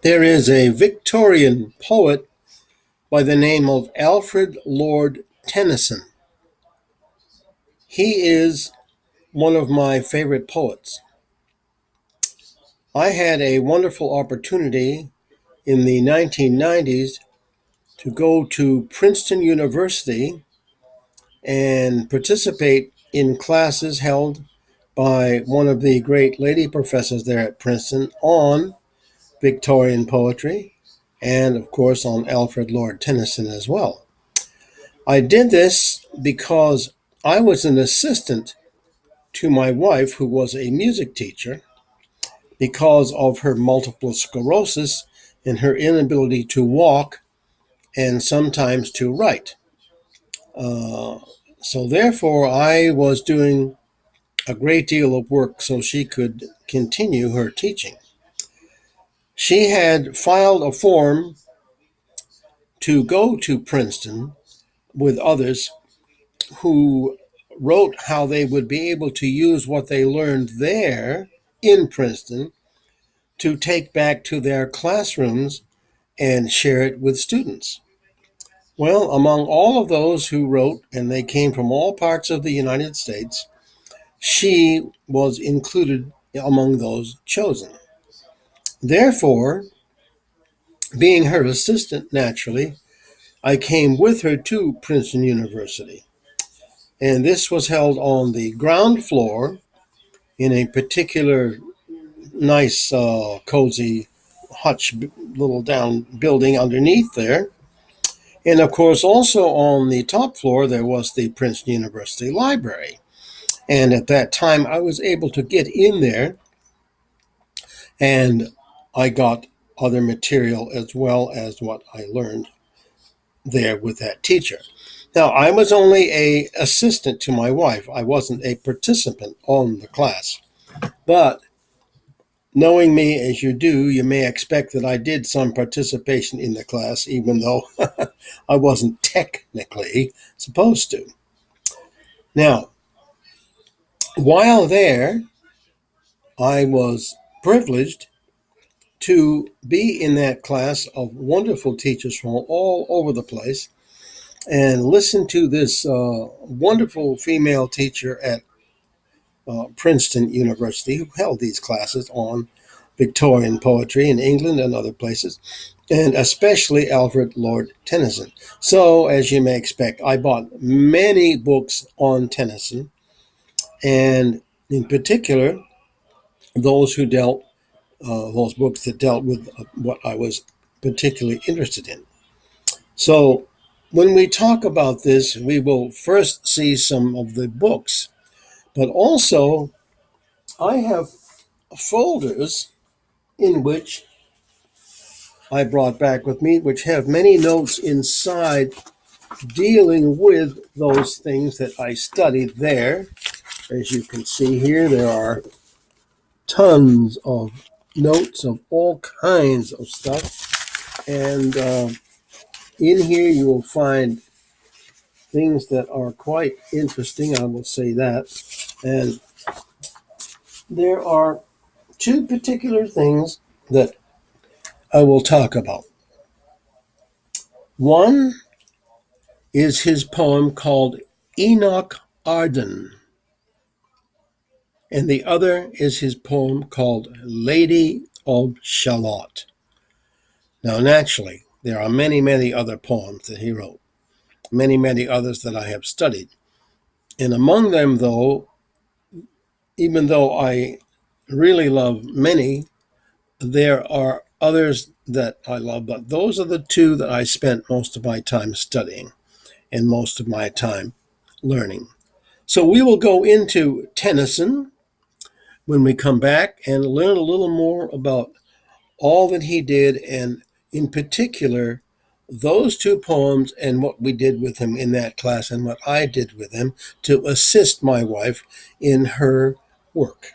There is a Victorian poet by the name of Alfred Lord Tennyson. He is one of my favorite poets. I had a wonderful opportunity in the 1990s to go to Princeton University and participate in classes held by one of the great lady professors there at Princeton on Victorian poetry and, of course, on Alfred Lord Tennyson as well. I did this because I was an assistant to my wife, who was a music teacher, because of her multiple sclerosis and her inability to walk and sometimes to write. Uh, so, therefore, I was doing a great deal of work so she could continue her teaching. She had filed a form to go to Princeton with others who wrote how they would be able to use what they learned there in Princeton to take back to their classrooms and share it with students. Well, among all of those who wrote, and they came from all parts of the United States, she was included among those chosen. Therefore, being her assistant naturally, I came with her to Princeton University. And this was held on the ground floor in a particular nice, cozy hutch little down building underneath there. And of course, also on the top floor, there was the Princeton University Library. And at that time, I was able to get in there and I got other material as well as what I learned there with that teacher. Now, I was only a assistant to my wife. I wasn't a participant on the class. But knowing me as you do, you may expect that I did some participation in the class, even though I wasn't technically supposed to. Now, while there, I was privileged to be in that class of wonderful teachers from all over the place and listen to this wonderful female teacher at Princeton University who held these classes on Victorian poetry in England and other places, and especially Alfred Lord Tennyson. So, as you may expect, I bought many books on Tennyson, and in particular, those books that dealt with what I was particularly interested in. So, when we talk about this, we will first see some of the books, but also I have folders in which I brought back with me, which have many notes inside dealing with those things that I studied there. As you can see here, there are tons of notes of all kinds of stuff. And in here, you will find things that are quite interesting, I will say that. And there are two particular things that I will talk about. One is his poem called Enoch Arden, and the other is his poem called Lady of Shalott. Now, naturally, there are many, many other poems that he wrote, many, many others that I have studied. And among them, though, even though I really love many, there are others that I love, but those are the two that I spent most of my time studying and most of my time learning. So we will go into Tennyson when we come back and learn a little more about all that he did, and in particular, those two poems and what we did with him in that class and what I did with him to assist my wife in her work.